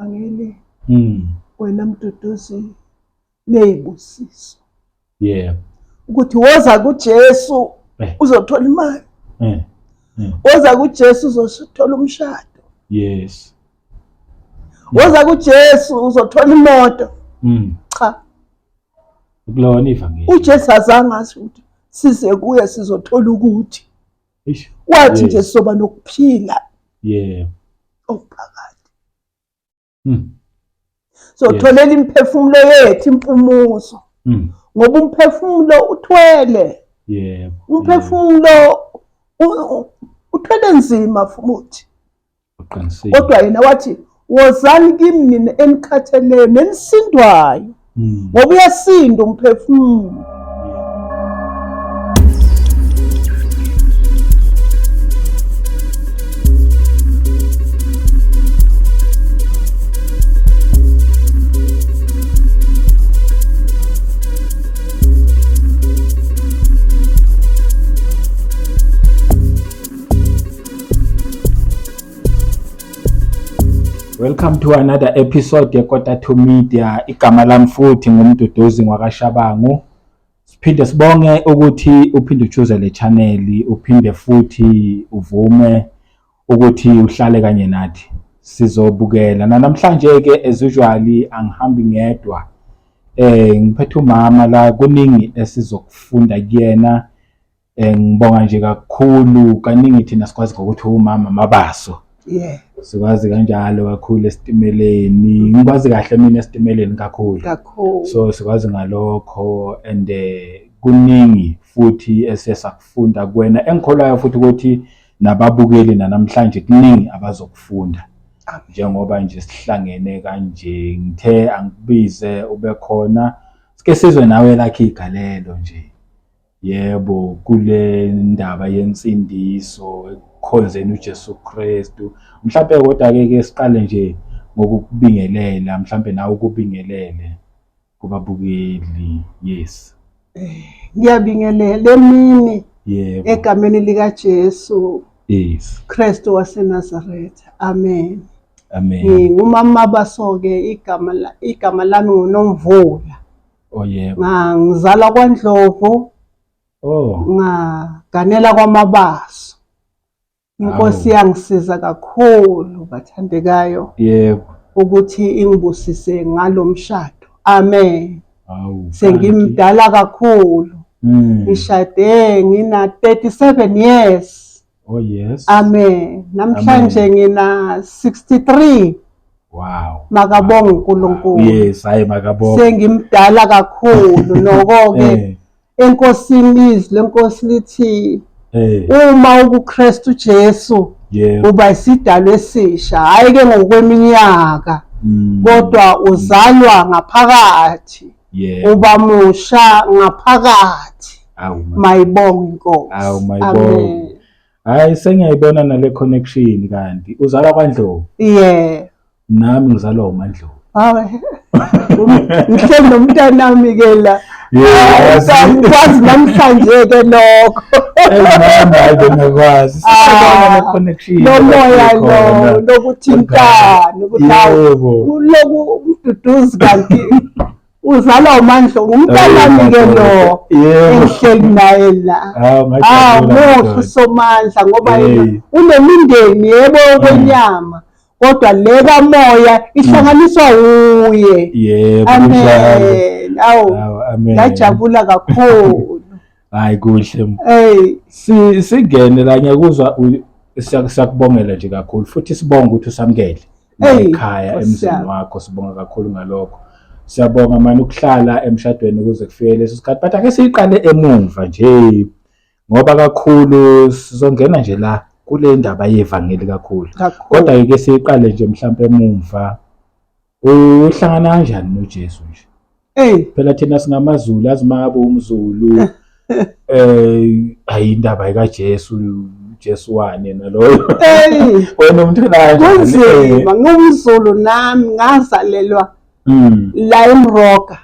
ekuvangeleni wena mduduzi leyibusiso ukuthi woza kuJesu uzothola imali woza kuJesu uzothola umshado woza kuJesu uzothola imoto cha kulona ivangeli uJesu azange athi ukuthi size kuye sizothola ukuthi wathi nje soba nokuphila okuphakathi so tholela imphefumulo yethu impumuzo ngoba umphefumulo uthwele umphefumulo uthwele nzima futhi kodwa yena wathi wozani kimi mina enikhathalele nenisindwayo ngoba uyasinda umphefumulo. Welcome to another episode yeKota2 Media. Igama lami futhi ngumduduzi ngwakashabangu. Siphinde sibonge ukuthi uphinde uchoose le channel, uphinde futhi uvume ukuthi uhlale kanye nathi sizobukela. Namhlanje ke as usually angihambi ngedwa. Ngiphethe umama la kuningi esizokufunda kuyena. Ngibonga nje kakhulu kaningi thina sikwazi ukuthi umama Mabaso. Sikwazi kanjalo kakhulu esitimeleni ngikwazi kahle mina esitimeleni kakhulu so sikwazi ngalokho and kuningi futhi esesakufunda kuwena engikholwayo futhi ukuthi nababukeli namhlanje kuningi abazokufunda njengoba nje sihlangene kanje ngithe angikubize ube khona sike sizwe nawe lakhe igalelo nje yebo kule ndaba yensindiso khonzeni uJesu Kristu mhlawumbe kodwa ke siqale nje ngokubingelela mhlawumbe nawe ukubingelele kubabukeli. Ngiyabingelela emini egameni lika Jesu Kristu waseNazaretha. Amen. Ngumama Mabaso ke igama lami nguNomvula. Ngizalwa kwaNdlovu. Ngaganela kwaMabaso. Inkosi yangisiza kakhulu bathandekayo ukuthi ingibusise ngalomshado. Amen. Sengimdala kakhulu. Ngishade ngina 37 years. Amen. Namhlanje ngina 63. Makabonga uNkulunkulu. Hayi makabonga. Sengimdala kakhulu noko ke enkosini izwi lenkosi lithi uma ukuKristu Jesu uba isidalwa esisha hayi ke ngokweminyaka kodwa uzalwa ngaphakathi uba musha ngaphakathi. Mayibonge inkosi. Amen. Hayi sengiyayibona nale connection kanti uzalwa kwaNdlovu. Nami ngizalwa uMandlovu. Ngihleli nomntana wami ke la. Ngikwazi namhlanje ke lokho. Ngikwazi. Sibona connection. Nomoya lo lokuthintana ukuthi loku umduduzi kanti uzalwa uMandlovu umntana wami ke lo. Ngihleli naye la. Muhle somandla ngoba unemindeni yebo kwenyama. Kodwa leka moya ihlanganiswa uye. Amen. Amen. Ngajabula kakhulu. Hayi kuhle. Singene la ngiyakuzwa siyakubongela nje kakhulu futhi sibonga ukuthi usamkele ekhaya emzini wakho sibonga kakhulu ngalokho. Siyabonga manje ukuhlala emshadweni kuze kufike leso sikhathi but ake siqale emumva nje ngoba kakhulu sizongena nje la kule ndaba yevangeli kakhulu kodwa ke siqale nje mhlawumbe emumva uhlangana kanjani noJesu nje phela thina singamaZulu azimabo umZulu ayindaba kaJesu Jesu wane naloyo wena umuntu kanjani ngumZulu nami ngazalelwa la eMroka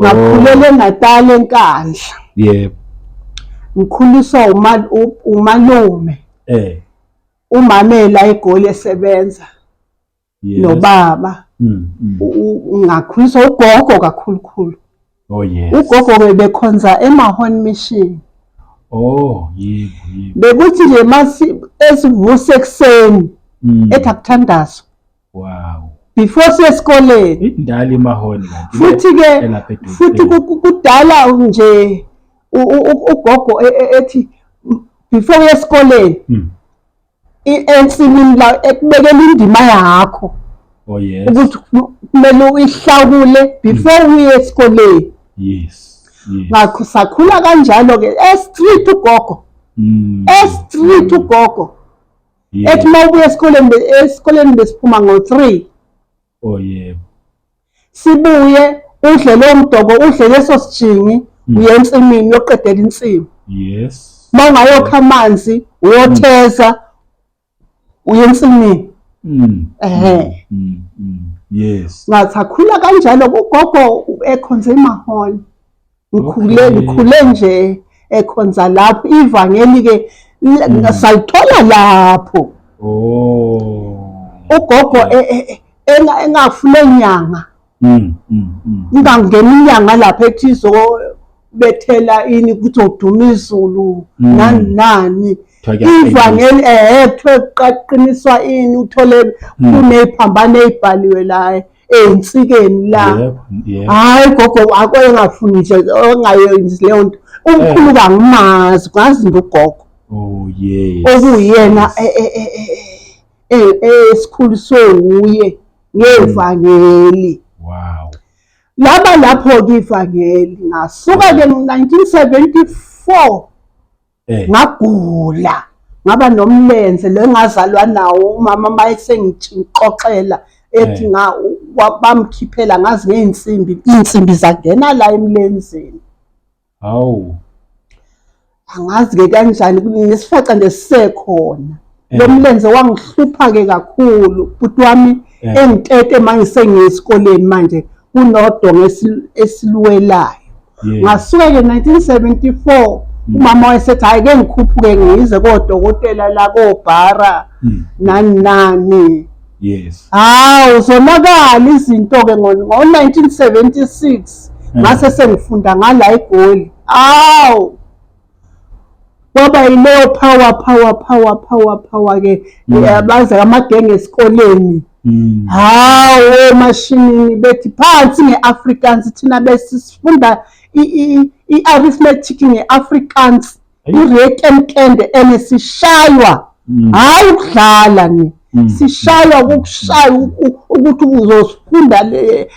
ngakhulela eNatal eNkandla ngikhuliswa umalume umamela eGoli esebenza nobaba. Ngakhuliswa ugogo kakhulu. Oh yes. Ugogo bekhonza emahon mission. Oh yebo. Bekuthi nje masi esivuse ekseni ethi akuthandazo. Wow. Before siye esikoleni. Indala emahoni kanti. Futhi kudala nje ugogo ethi before uye esikoleni ensimini la ekubekela indima yakho. Oh yes. Ukuthi kumele uyihlawule before uye esikoleni. Yes. Ngakho sakhula kanjalo ke street ugogo. Street ugogo. Ethi mawubuya esikoleni besiphuma ngo-3. Oh yebo. Sibuye udle lo mdoko, udle leso sijingi, uye ensimini yoqedela insimi. Yes. Mawungayokha amanzi, uyotheza, uye ensimini. Yes. Ngasakhula kanjalo ugogo ekhonza emahoni. Ngikhule nje ekhonza lapho ivangeli ke salithola lapho. Ugogo engafune inyanga. Ngangena inyanga lapha ethi izobethela ini ukuthi uduma izulu nani. Ivangeli kuthiwe kuqiniswa ini uthole kuneziphambano ezibhaliwe la ensikeni la. Hayi gogo akwengafuni nje ongayenzi leyo nto. Umkhulu kangimazi, ngazi ngogogo. Oh yes. Okuyena esikhuliswe uye ngevangeli. Wow. Laba lapho ke ivangeli ngasuka ke ngo-1974 ngagula ngaba nomlenze lo engazalwa nawo umama mayesengixoxela ethi bamkhiphela ngazi ngeinsimbi zangena la emlenzeni. Hawu. Angazi ke kanjani kunesifaca nje sisekhona. Lo mlenze wangihlupha ke kakhulu. Bhuti wami engitete manje sengiyesikoleni manje kunodongo esiluwelayo. Ngasuka ke 1974 umama wayesethi hayi ke ngikhuphuke ngize kodokotela la koBhara nani. Yes. Uzonakala izinto ke ngo-1976 ngase sengifunda ngala eGoli. Kwaba yileyo power ke yabaza amagenge esikoleni. Mashinini bethi phansi ngeAfrikaans thina besifunda i-arithmetic ngeAfrikaans. Irekenkende enesishaywa. Hayi ukudlala ni. Sishaywa ukushaya ukuthi uzosifunda le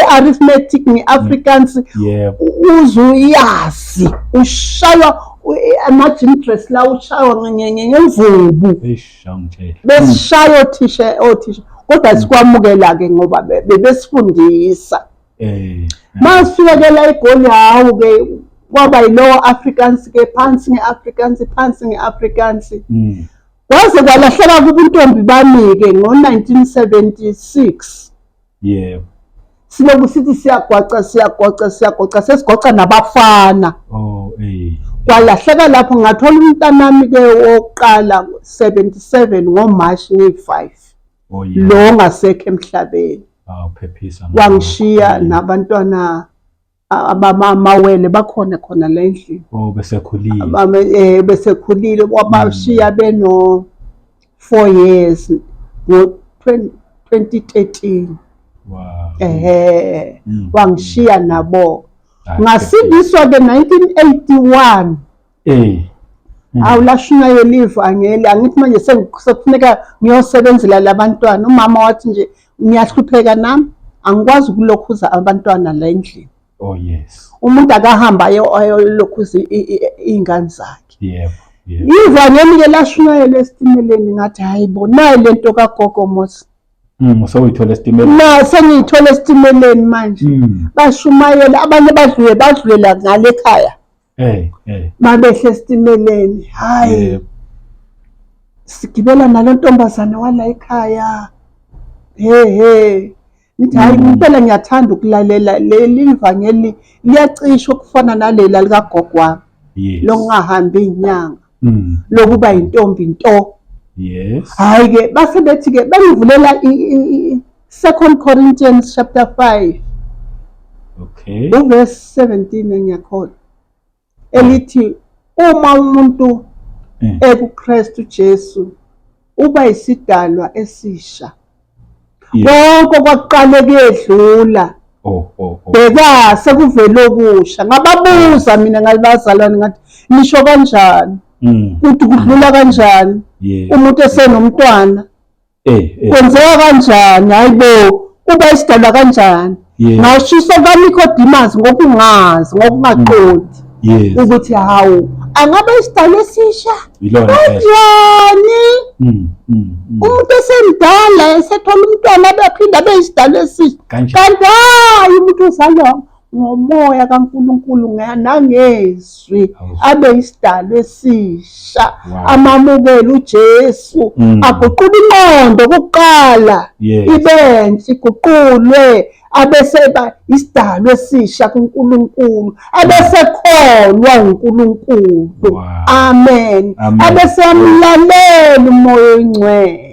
arithmetic ngeAfrikaans uzuyazi. Ushaywa ama-interest la ushaywa ngemvubu. Besishaya othisha kodwa sikwamukela ke ngoba bebesifundisa. Masifika ke la eGoli hawu ke kwaba yilowo Afrikaans ke phansi ngeAfrikaans. Kwaze kwalahleka kubuntombi bami ke ngo-1976. Yebo. Siloku sithi siyagwaca sesigoca nabafana. Kwalahleka lapho ngathola umntanami ke wokuqala 77 ngoMarch 5. Lo ngasekho emhlabeni. Phephisa. Wangishiya nabantwana abamawele bakhona khona la endlini. Besekhulile. Besekhulile wabashiya beno 4 years ngo-2013. Wow. Wangishiya nabo. Ngasindiswa ke 1981. Awulashumayela ivangeli angithi manje sekufuneka ngiyosebenzela labantwana. Umama wathi nje ngiyahlupheka nami angikwazi ukulokhuza abantwana la endlini. Oh yes. Umuntu akahamba ayolokhuza izingane zakhe. Yebo. Ivangeli ke lashumayela esitimeleni ngathi hayi bonayo lento kagogo Mosi. Sewuyithola esitimeleni. Sengiyithola esitimeleni manje. Bashumayela abanye badlulela ngale ekhaya. Mabehle esitimeleni. Hayi. Sigibela nalo ntombazana wala ekhaya. Nithi hayi impela ngiyathanda ukulalela leli ivangeli liyacisha ukufana nalela likagogo wami. Lo ngingahambi inyanga. Lokuba intombi into Yes. Hayi ke base bethi ke bangivulela 2 Corinthians chapter 5 Okay. verse 17 engiyakhola. Elithi uma umuntu ekuKristu Jesu uba isidalwa esisha. Konke kwakuqale kuyedlula. Bheka sekuvele okusha. Ngababuza mina ngalibazalwane ngathi nisho kanjani? Uthi kudlula kanjani? Umuntu esenomntwana. Kwenzeka kanjani? Hayibo, kuba isidalwa kanjani? Ngashiso kaNicodemus ngokungazi, ngokungaqondi. Ukuthi hawu, angabe isidalwa esisha? Kanjani? Umuntu esemdala esethola umntwana abaphinda beyisidalwa esisha. Kanti hayi umuntu uzalwa ngomoya kaNkulunkulu nangezwi abe isidalwa esisha. Amamukele uJesu aguqula ingqondo kokuqala ibenze iguqulwe abeseba isidalwa esisha kuNkulunkulu abesekholwa uNkulunkulu. Amen. Abesamlalela umoya oyingcwele.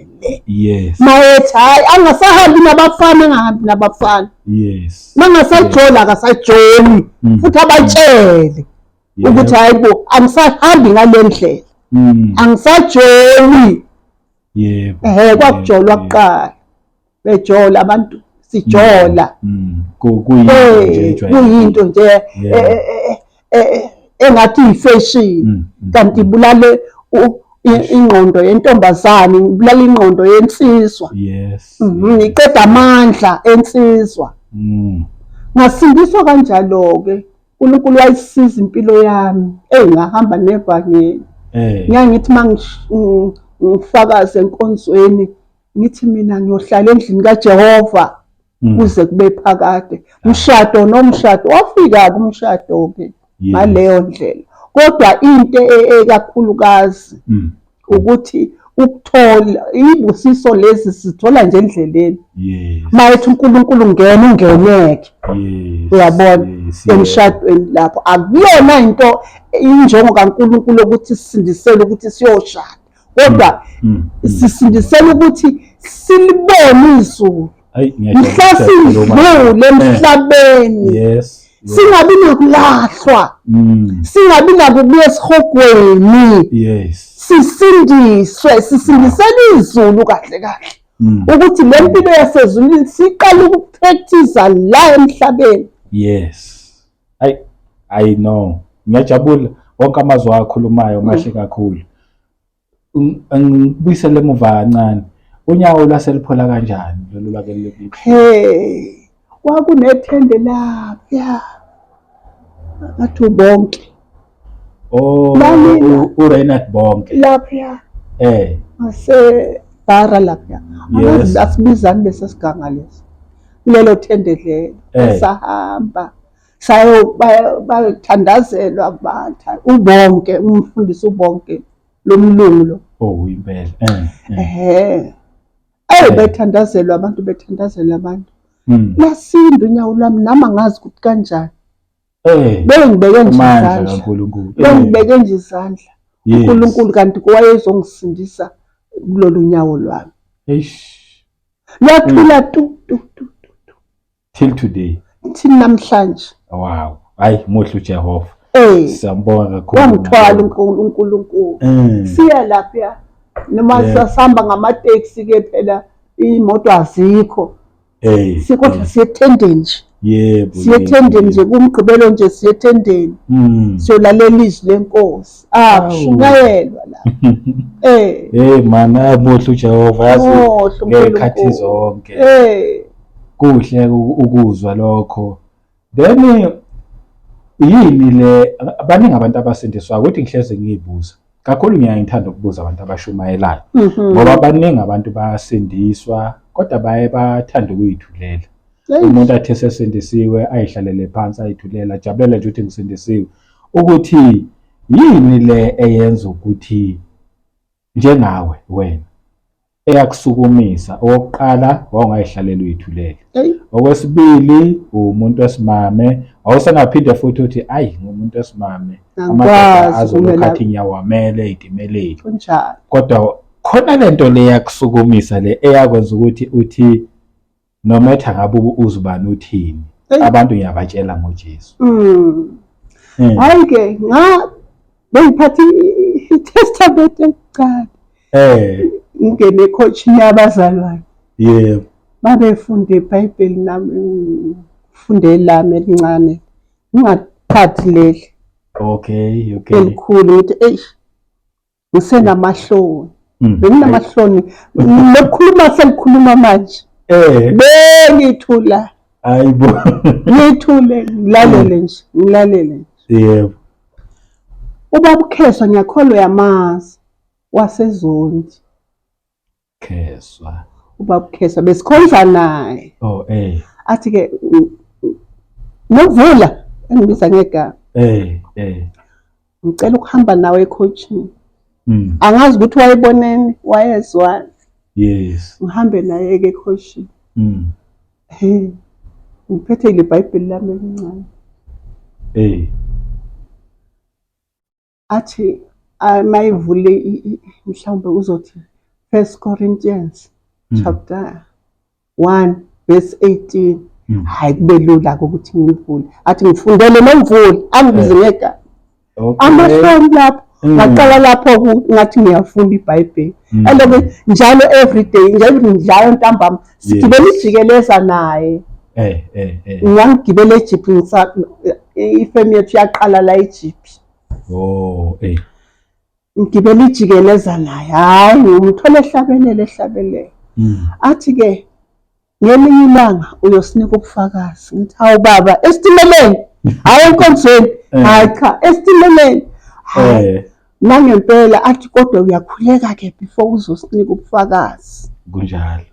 Mayethi hayi angasahambi nabafana angahambi nabafana. Mangasajola akasajoli futhi abatshele ukuthi hayibo angisahambi ngalendlela. Angisajoli. Kwakujolwa kuqala. Bejola abantu sijola. Kuyinto nje engathi ifashion kanti ibulale ingqondo yentombazane, ibulala ingqondo yensizwa. Iqeda amandla ensizwa. Ngasindiswa kanjalo ke uNkulunkulu wayisiza impilo yami ngahamba nevangeli. Ngiyangithi mangifakaze enkonzweni ngithi mina ngiyohlala endlini kaJehova kuze kube phakade. Umshado nomshado wafika kumshado ke ngaleyo ndlela. Kodwa into ekakhulukazi ukuthi ukuthola ibusiso lezi sithola nje endleleni. Mayethi uNkulunkulu ngene ungeneke. Uyabona emshadweni lapho akuyona into injongo kaNkulunkulu ukuthi sisindisele ukuthi siyoshada. Kodwa sisindisele ukuthi silibone izulu. Mhla sidlule emhlabeni. Singabi nokulahlwa. Singabi nakubuya esihogweni. Sisindisele izulu kahle kahle. Ukuthi le mpilo yasezulwini siqale ukupractice la emhlabeni. I know. Ngiyajabula wonke amazwi akhulumayo mahle kakhulu. Ngibuyisele emuva kancane. Unyawo lwaseliphola kanjani lolu lwake leli? Kwakunethende lapha. Athi bonke. Urenat bonke. Lapha. Ase bara lapha. Asibizani lesi siganga lesi. Kulelo thende lelo sahamba. Sayo bayathandazelwa abantu. Ubonke umfundisi ubonke lomlungu lo. Impela. Bethandazelwa abantu bethandazelwa abantu. Lasinda unyawo lwami nami angazi ukuthi kanjani. Bengibeke nje izandla. Bengibeke nje izandla. uNkulunkulu kanti kwayezongisindisa kulolu nyawo lwami. Lathula tu till today. Till namhlanje. Wow. Hayi muhle uJehova. Siyambonga kakhulu. Wangithwala uNkulunkulu. Siya lapha noma sihamba ngamateksi ke phela imoto azikho. Sikodwa siyethendeni nje. Yebo. Siyethendeni nje kumgqibelo nje siyethendeni. Siyolalela izwi lenkosi. Kushumayelwa la. Mana muhle uJehova yazi ngekhathi zonke. Kuhle ukuzwa lokho. Then yini le abaningi abantu abasindiswa ukuthi ngihleze ngiyibuza. Kakhulu ngiyayithanda ukubuza abantu abashumayelayo. Ngoba abaningi abantu bayasindiswa kodwa baye bathanda ukuyithulela. Umuntu athi sesindisiwe ayihlalele phansi ayithulela jabulele nje ukuthi ngisindisiwe. Ukuthi yini le eyenza ukuthi njengawe wena eyakusukumisa owokuqala wawungayihlalela uyithulele. Okwesibili umuntu wesimame awusengaphinde futhi uthi ayi ngumuntu wesimame amadoda azolokhathi inyawo amele itimeleni. Kodwa khona lento le yakusukumisa le eyakwenza ukuthi uthi no matter ngabe uzibani uthini abantu ngiyabatshela ngoJesu. Hayi ke bengiphathi i-testament ekuqala. Ngene coaching yabazalwane. Yebo. Babefunda iBhayibheli nami ngifundela elincane. Ngingaphathi leli. Okay. Elikhulu ngithi ngisenamahloni. Benginamahloni lokukhuluma selikhuluma manje. Bengithula. Hayibo. Ngithule ngilalele nje. Yebo. Ubaba uKheswa ngiyakholwa yamazi waseZondi. Kheswa. Ubaba uKheswa besikhonza naye. Athi ke Nomvula engibiza ngegama. Ngicela ukuhamba nawe ecoaching. Angazi ukuthi wayeboneni wayezwani. Yes. Ngihambe naye ke coaching. Ngiphethe le Bible lami elincane. Athi mayivule mhlawumbe uzothi 1 Corinthians chapter 1 verse 18. Hayi kube lula ukuthi ngivule. Athi ngifundele Nomvula angibize ngegama. Amahloni lapho ngaqala lapho ngathi ngiyafunda iBhayibheli. Alobe njalo everyday njalo ntambama sigibela ijikeleza naye. Ngangigibela eJiphi ngisaphi ifemi yethu yaqala la eJiphi. Ngigibela ijikeleza naye. Hayi ngimthola ehlabelele. Athi ke ngelinye ilanga uyosinika ubufakazi. Ngithi hawu baba esitimeleni hayi enkonzweni. Hayi cha esitimeleni. Nangempela athi kodwa uyakhuleka ke before uzosinika ubufakazi. Kunjalo.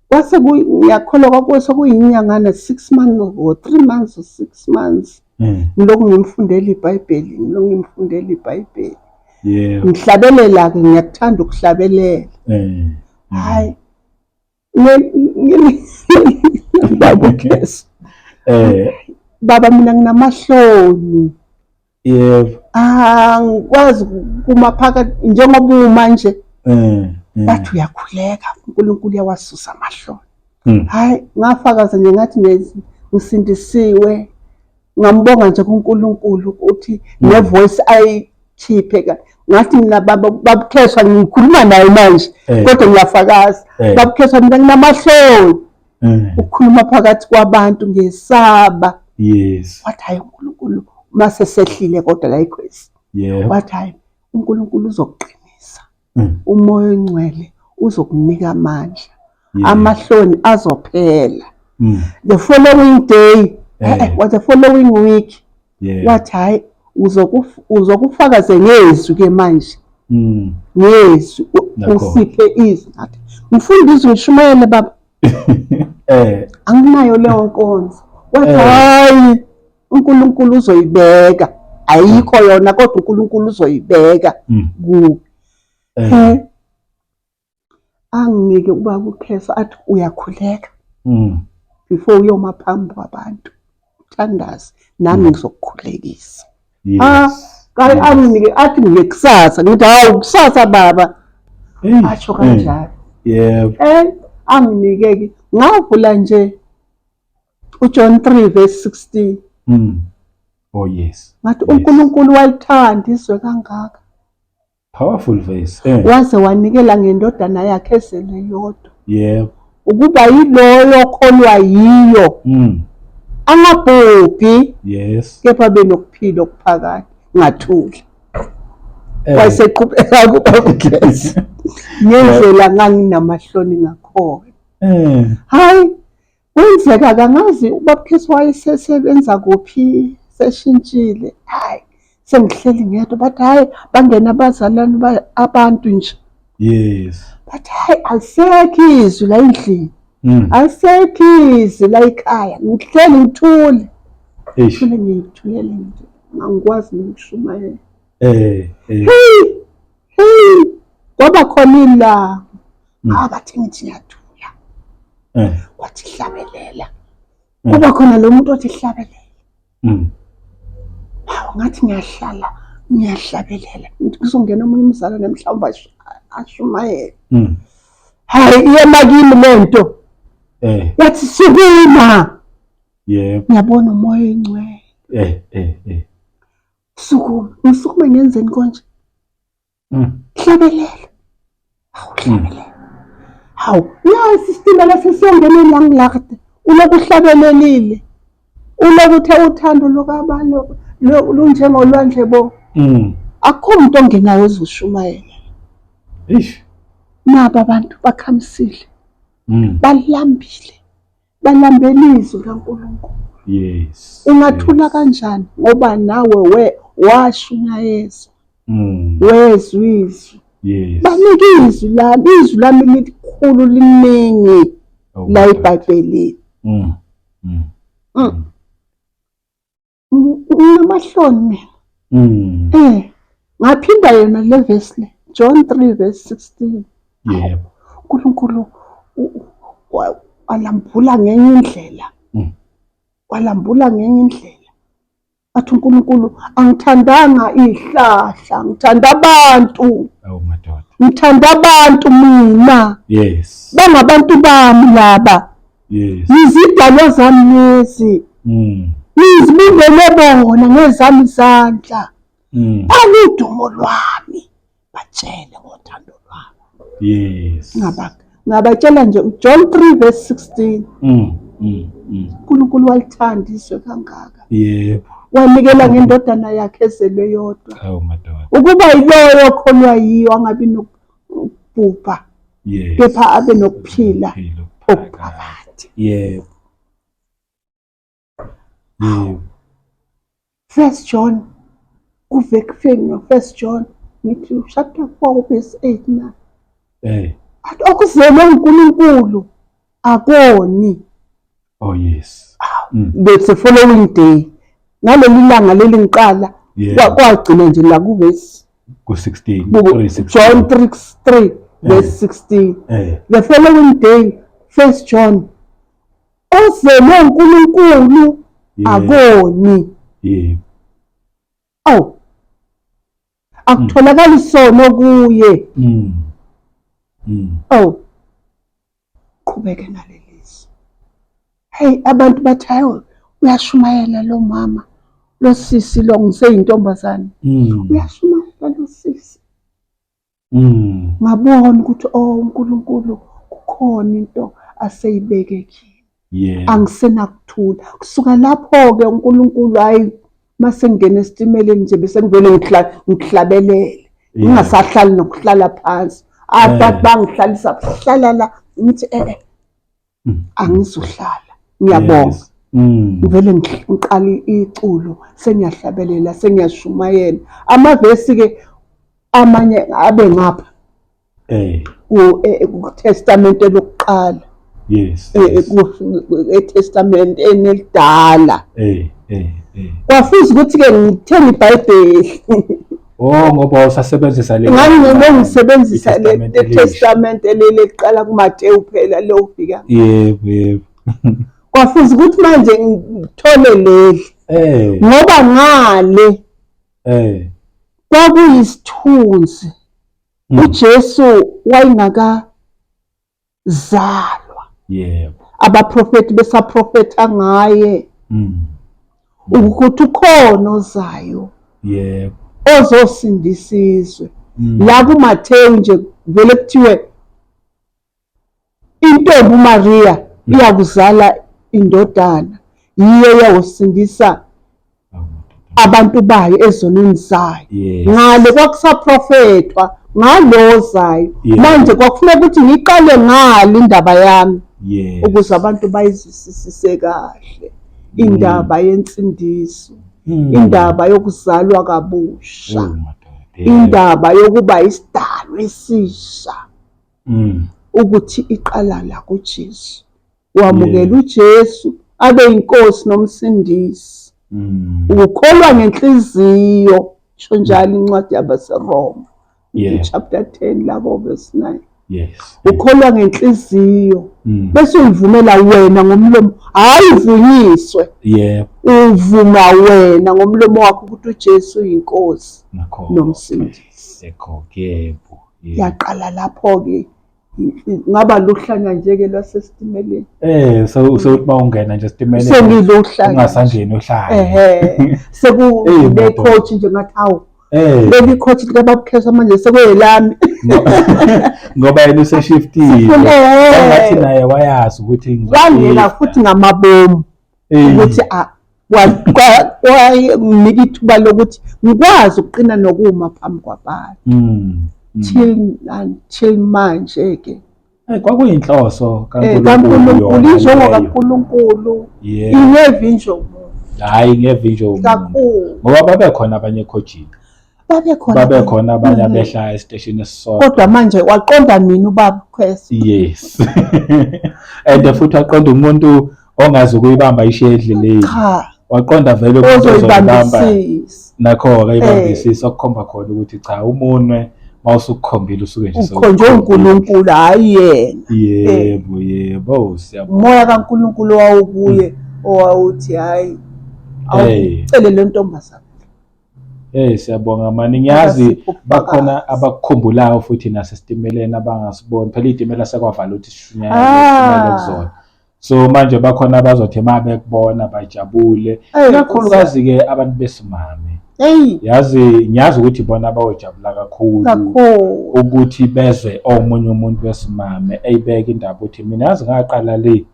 Kwase ngiyakholwa kuyinyangana 6 months or 3 months or 6 months. Ngilokhu ngimfundela iBhayibheli. Yebo. Ngihlabelela ke ngiyakuthanda ukuhlabelela. Hayi. Baba uKheswa. Baba mina nginamahloni. Yebo. Ngikwazi kuma phakathi njengoba manje. Bathi uyakhuleka uNkulunkulu uyawasusa amahloni. Hayi ngafakaza nje ngathi ngisindisiwe. Ngambonga nje kuNkulunkulu ukuthi nevoice ayikhiphe ngathi mina baba uKheswa ngikhuluma naye manje kodwa ngiyafakaza. Baba uKheswa mina nginamahloni. Ukukhuluma phakathi kwabantu ngesaba. Yes. Wathi hayi uNkulunkulu mase sehlile kodwa la ikhwezi. Wathi hayi uNkulunkulu uzokuqinisa. Umoya oNgcwele uzokunika amandla. Amahloni azophela. The following day, the following week. Wathi hayi uzokufakaze ngezwi ke manje. Ngezwi usiphe izwi. Ngifunda izwi ngishumayele baba. Anginayo leyo nkonzo. Wathi hayi uNkulunkulu uzoyibeka. Ayikho yona kodwa uNkulunkulu uzoyibeka ku. Anginike ubaba uKheswa athi uyakhuleka. Before uyoma phambi kwabantu. Thandazi nami ngizokukhulekisa. Kayi anginike athi ngekusasa ngithi hawu kusasa baba. Atsho kanjalo. Yebo. Anginike ke ngavula nje uJohn 3 verse 16. Oh yes. Ngathi uNkulunkulu walithanda izwe kangaka. Powerful verse. Waze wanikela ngendodana yakhe esele yodwa. Yebo. Ukuba yiloyo okholwa yiyo. Angabhubhi. Yes. Kepha benokuphila okuphakathi ngathula. Wayeseqhubeka kubaba uKheswa. Ngendlela nganginamahloni ngakhona. Hayi kwenzeka kangazi ubaba uKheswa wayesesebenza kuphi seshintshile. Hayi sengihleli ngedwa bathi hayi bangena abazalwane abantu nje. Yes. Bathi hayi alisekho izwi la endlini. Alisekho izwi la ekhaya. Ngihleli ngithule. Ngithule ngithulele nje. Angikwazi nokushumayela. Ngoba khona ilanga. Abathi ngithi ngiyathula. Wathi hlabelela. Kuba khona lo muntu othi hlabelela. Hawu ngathi ngiyahlala Ngiyahlabelela ngizongena omunye umzalwane mhlawumbe ashumayela. Hayi iyema kimi lento. Yathi sukuma. Yebo. Ngiyabona umoya oyingcwele. Sukuma, ngisukuma ngenzeni konje? Hlabelela. Hlabelela. Hawu, yazi isitimela sesiyongeneni la ngilakade. Uloku hlabelelile. Uloku uthando lokabani lunjengolwandle bo. Akukho umuntu ongenayo ozoshumayela. Naba abantu bakhamisile. Balambile. Balambela izwi kaNkulunkulu. Yes. Ungathula kanjani ngoba nawe washunyayezwa. Wezwa izwi. Yes. Banika izwi lami likhulu liningi la eBhayibhelini. Nganginamahloni mina. Ngaphinda yona le verse le John 3 verse 16. Yebo. uNkulunkulu walambula ngenye indlela. Walambula ngenye indlela. Athi uNkulunkulu angithandanga ihlahla, ngithanda abantu. Oh madoda. Ngithanda abantu mina. Yes. Bangabantu bami laba. Yes. Izidalwa zami lezi. Ngizibingele bona ngezami izandla. Baludumo lwami. Batshele ngothando lwami. Yes. Ngabatshela nje John 3 verse 16. uNkulunkulu walithanda izwe kangaka. Yebo. Wanikela ngendodana yakhe ezelwe yodwa. Oh madoda. Ukuba yiloyo okholwa yiyo angabi nokubhubha. Yes. Kepha abe nokuphila okuphakathi. Yebo. Yebo. 1 John kuze kufike no1 John ngithi chapter 4 verse 8 na. Athi okuzelwe uNkulunkulu akoni. Oh yes. That's the following day. Ngaleli langa leli ngiqala kwagcina nje la kuverse ku16 John 3 verse 16. The following day 1 John ozelwe uNkulunkulu akoni. Oh. Akutholakala isono kuye. Oh. Qhubeke nalelizwi. Hey abantu bathi hayi uyashumayela lo mama. Lo sisi lo ngiseyintombazane. Uyashumayela lo sisi. Ngabona ukuthi uNkulunkulu kukhona into aseyibeke kimi. Angisenakuthula. Kusuka lapho ke uNkulunkulu hayi mase ngene esitimeleni nje bese ngivele ngihlabelele. Ngingasahlali nokuhlala phansi. Abantu bangihlalisa hlala la ngithi angizuhlala. Ngiyabonga. Ngivele ngiqali iculo sengiyahlabelela sengiyashumayela. Amavesi ke amanye abe ngapha. kuTestament lokuqala. Yes. eTestament enelidala. Kwafisa ukuthi ke ngithenge iBhayibheli. Ngoba usasebenzisa le. Ngisebenzisa le Testament eliqala kuMateyu phela lo ufika. Yebo. Kwafisa ukuthi manje ngithole leli. Ngoba ngale kwakuyisithunzi. uJesu wayengaka zalwa. Yebo. Abaprofeti besaprofeta ngaye. Ukuthi ukhona ozayo. Yebo. Ozosindisa izwe. La kuMateyu nje vele kuthiwe intombi uMaria iyakuzala indodana. Yiyo eyawusindisa abantu bayo ezonweni zayo. Ngale kwakusaprofetwa ngalozayo. Manje kwakufuneka ukuthi ngiqale ngale indaba yami. Ukuze abantu bayizwisise kahle. Indaba yensindiso. Indaba yokuzalwa kabusha. Indaba yokuba isidalwa esisha. Ukuthi iqala la kuJesu. Wamukela uJesu abe inkosi nomsindisi. Ukukholwa ngenhliziyo sho njalo incwadi yabaseRoma chapter 10 la verse 9. Yes. Ukholwa ngenhliziyo. Bese uyivumela wena ngomlomo, hayi uvunyiswe. Yeah. Uvuma wena ngomlomo wakho ukuthi uJesu uyinkosi nomsindisi. Yebo. Yaqala lapho ke ngaba luhlanya nje ke lwasesitimeleni. So ungena nje esitimeleni. Sengiluhlanya. Ungasangeni uhlanya. Sekule coach nje ngathi hawu. Leli coach likaBabukheso manje sekuyelami. Ngoba yena useshiftile. Ngathi naye wayazi ukuthi ngizongena futhi ngamabomu ukuthi wanika ithuba lokuthi ngikwazi ukuqina nokuma phambi kwabantu. Till manje ke kwakuyinhloso kaNkulunkulu, injongo kaNkulunkulu ingevinjo umuntu. Hayi ngevinjo umuntu. Ngoba babekhona abanye ekhojini. Babekhona abanye abehla esiteshini esisodwa. Kodwa manje waqonda mina ubaba Khwesa. Yes. And futhi waqonda umuntu ongazi ukuyibamba ishedle leyi. Waqonda vele ukuthi uzobamba. Nakho-ke ibambisisa okukhomba khona ukuthi cha umunwe mawusukukhombile usuke nje ukhonje uNkulunkulu hayi yena. Yebo siyabona. Umoya kaNkulunkulu wawukuye owawuthi hayi awucele le ntombazana. Siyabonga mani, ngiyazi bakhona abakukhumbulayo futhi nasesitimeleni abangasiboni. Phela izitimela sekwavala ukuthi sishunyayele kuzona. So manje bakhona abazothi mabekubona bajabule. Ikakhulukazi ke abantu besimame. Ngiyazi ukuthi bona bayojabula kakhulu ukuthi bezwe omunye umuntu wesimame eyibeka indaba ukuthi mina yazi ngaqala le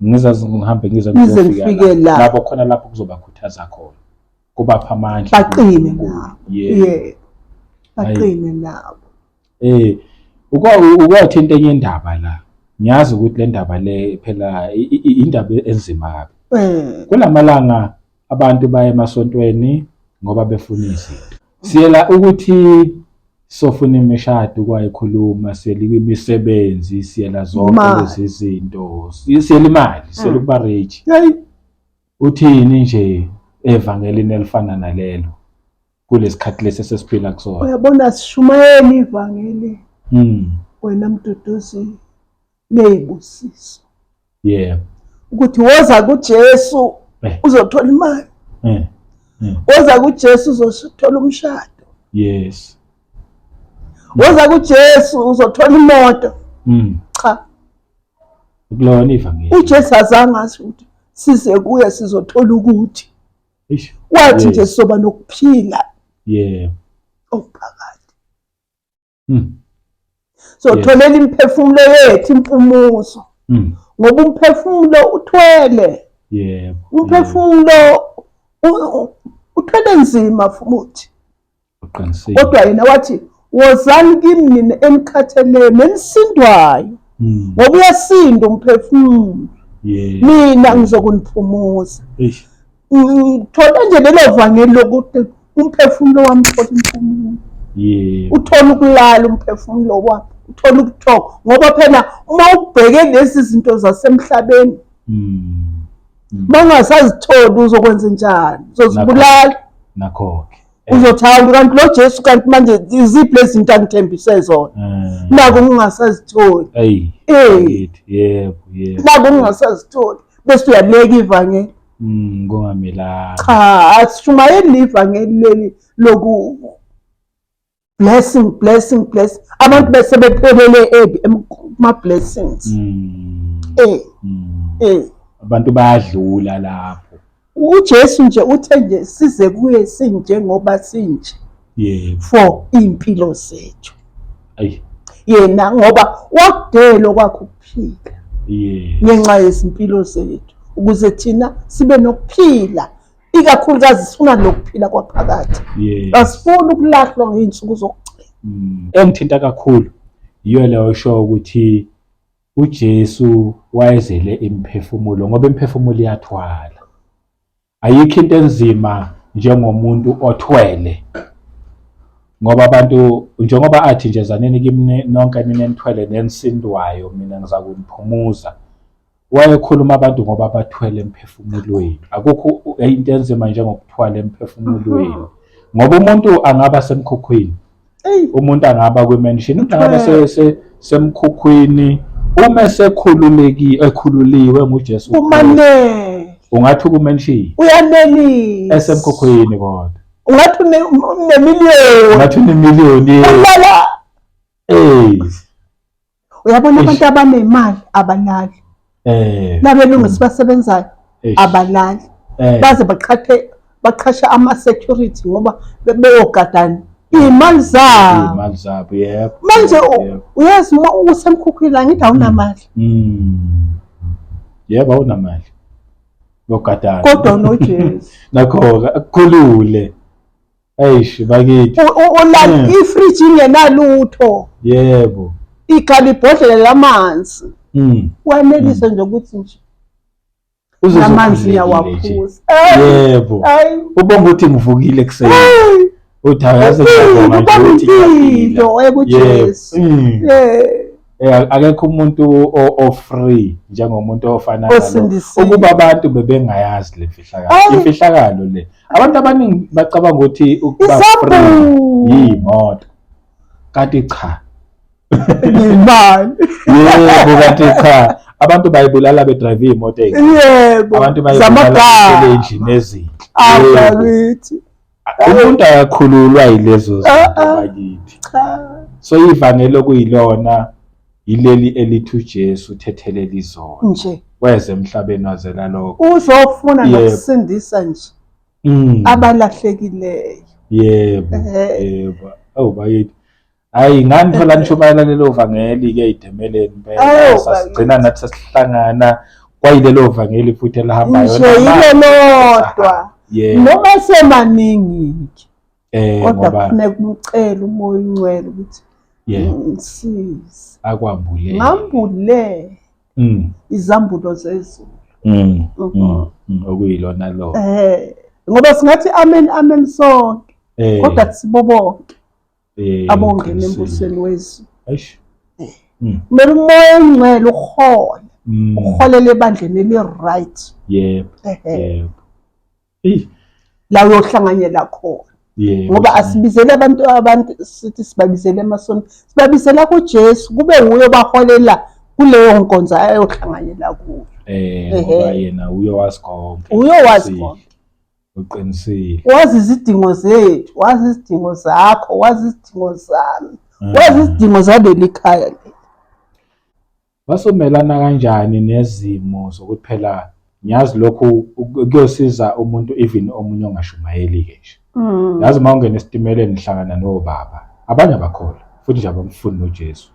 ngizazi ngihambe ngize ngizofika la. Lapho khona lapho kuzobakhuthaza khona. Kubapha amandla. Baqine nabo. Baqine nabo. Ukwathinta enye indaba la. Ngiyazi ukuthi le ndaba le phela indaba enzima kabi. Kulamalanga abantu baye emasontweni ngoba befuna izinto. Siyela ukuthi sofuna imishado kwayikhuluma, siyela imisebenzi, siyela zonke lezi zinto. Siyela imali, siyela ukuba rich. Uthini nje evangelini elifana nalelo kulesikhathi lesi sesiphila kusona? Uyabona sishumayela ivangeli. Wena mduduzi leyibusiso. Ukuthi woza kuJesu uzothola imali. Woza kuJesu uzothola umshado. Yes. Woza kuJesu uzothola imoto. Cha. Kulona ivangeli. uJesu azange athi ukuthi size kuye sizothola ukuthi. Wathi nje soba nokuphila. Okuphakathi. So tholela imphefumulo yethu impumuzo. Ngoba umphefumulo uthwele. Umphefumulo uthwele nzima futhi. Kodwa yena wathi wozani kimi nina enikhathalele enisindwayo. Ngoba uyasinda umphefumulo. Mina ngizokuniphumuza. Thola nje lelo vangeli lokuthi umphefumulo wami uthola impumulo. Uthola ukulala umphefumulo wakho, uthola ukuthoka ngoba phela uma ubheke lezi zinto zasemhlabeni mangasazitholi uzokwenza njani? Uzozibulala nakho-ke. Uzothanda kanti lo Jesu kanti manje iziphi lezi zinto angithembise zona? Nako ungasazitholi. Yebo. Nako ungasazitholi bese uyaleka ivangeli. Kungamela. Cha, asishumayeli ivangeli leli loku blessing. Abantu bese bephelele ma blessings. Abantu bayadlula lapho. uJesu nje uthe nje size kuye sinje ngoba sinje. For impilo zethu. Yena ngoba wakudela kwakhe ukuphila. Ngenxa yezimpilo zethu ukuze thina sibe nokuphila. Ikakhulukazi sifuna lokuphila kwaphakathi. Asifuni ukulahlwa ngeinsuku zokugcina. Engithinta kakhulu yiyo leyo show ukuthi uJesu wayezele imphefumulo ngoba imphefumulo iyathwala. Ayikho into enzima njengomuntu othwele. Ngoba abantu njengoba athi nje zaneni kimi nonke nina enithwele nenisindwayo mina ngizakuniphumuza. Wayekhuluma abantu ngoba bathwele emphefumulweni. Akukho into enzima njengokuthwala emphefumulweni. Ngoba umuntu angaba semkhukhwini. Umuntu angaba kwimansion, angaba semkhukhwini uma ekhululiwe nguJesu umane ungathi ukumenshi uyanelisa esemkhukhwini kodwa ungathi unemiliyoni ungathi unemiliyoni ulala uyabona abantu abanemali abalali nabelungisi basebenzayo abalali baze baqhasha ama-security ngoba beyogadana iy'mali zabo yebo manje uyazi uma usemkhukhwini angithi awunamali yebo awunamali bogadana kodwa unojesu nakho akukhulule eish bakithi ifriji ingenalutho yebo ikhala ibhodlela lamanzi wanelise nje ukuthi nje namanzi uyawaphuza yebo ubonga ukuthi ngivukile kuseni uthi ayazi impilo ekujesu akekho umuntu o-free njengomuntu ofana ukuba abantu bebengayazi le imfihlakalo le abantu abaningi bacabanga ukuthi ukuba free yimoto kanti cha imali yebo kanti cha abantu bayibulala bedrive imoto yebo abantu bayibulala enjini ezinhle umuntu akakhululwa yilezo zinto bakithi so ivangelo kuyilona yileli elithi uJesu uthethelela izono nje weze emhlabeni wazela lokho uzofuna nokusindisa nje abalahlekileyo yebo bakithi hayi nganthola nishumayela lelo vangeli ke idemeleni impela sasigcina nathi sasihlangana kwayilelo vangeli futhi elihambayo lodwa noma semaningi kodwa kufuneka umcela umoya ongcwele ukuthi ngisize ngambule izambulo zezulu okuyilona lo ngoba singathi amen amen sonke kodwa sibo bonke abongena embusweni wezulu kumele umoya ongcwele uholele ebandleni eli-right la uyohlanganyela khona ngoba asibizele abantu sithi sibabizele emasoni sibabizela kuJesu kube uyo baholela kuleyo nkonzo ayohlanganyela kuyo ngoba yena uyowazi konke uqinisile wazi izidingo zethu wazi izidingo zakho wazi izidingo zami wazi izidingo zaleli khaya basomelana kanjani nezimo zokuthi phela ngiyazi lokhu kuyosiza umuntu even omunye ongashumayeli ke nje yazi uma ungena esitimeleni nihlangana nobaba abanye abakholwa futhi nje abamfuni noJesu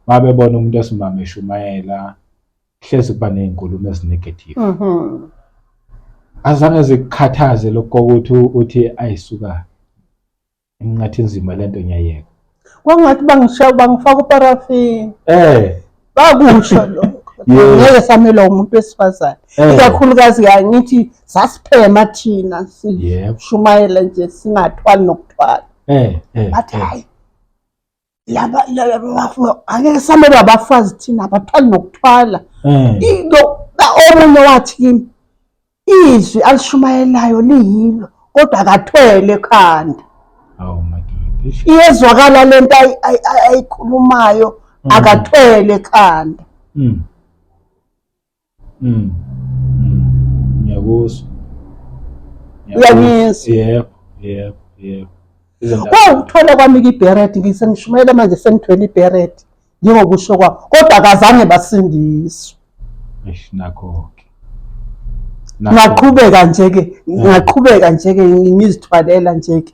babebona umuntu esimama eshumayela hlezi kuba nezinkulumo ezinegative azange zikukhathaze lokho ukuthi uthi ayisuka engathi inzima lento ngiyayeka kwangathi bangifaka uparafini bakusho lokho ngeke samela umuntu wesifazane ikakhulukazi ngithi sasiphema thina sishumayela nje singathwali nokuthwala bathi hayi laba angeke samela abafazi thina abathwali nokuthwala omunye wathi kimi izwi alishumayelayo liyilo kodwa akathwele ekhanda iyezwakala lento ayikhulumayo akathwele ekhanda ngiyakuzwa uyangizwa yebo ukuthola kwami ibheredi ngisengishumayela manje sengithwele ibheredi njengokusho kwakho kodwa akazange basindiswe nakho-ke ngaqhubeka nje-ke ngizithwalela nje-ke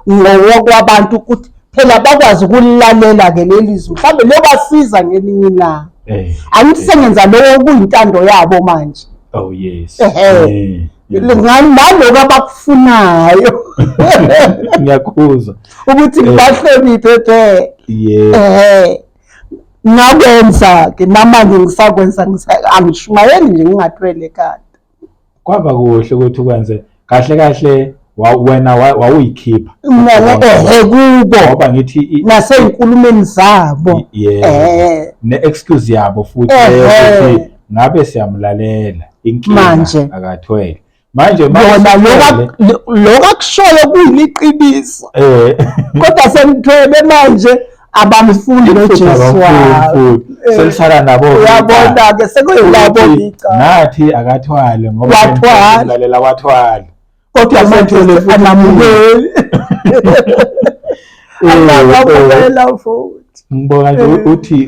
ngokwabantu ukuthi phela bakwazi ukulilalela-ke leli zwi mhlawumbe liyobasiza ngelinye ilanga angithi sengenza lokho kuyintando yabo manje naloko abakufunayo ngiyakuzwa ukuthi ngibahloniphe phela ngakwenza-ke namanje ngisakwenza angishumayeli nje ngingathwele ekhanda kwaba kuhle ukuthi ukwenze kahle kahle wena wawuyikhipha kubo ngoba ngithi nasey'nkulumeni zabo ne-excuse yabo futhi ukuthi ngabe siyamlalela inkinga akathwele manje lokho akushoyo kuyiliqiniso kodwa sengithwele manje abamfundi noJesu wabo. Selisala nabo. Uyabona ke sekuyilabo bica. Nathi akathwale ngoba lalela kwathwala. Kodwa manje anamukeli. Akababela futhi. Ngibona nje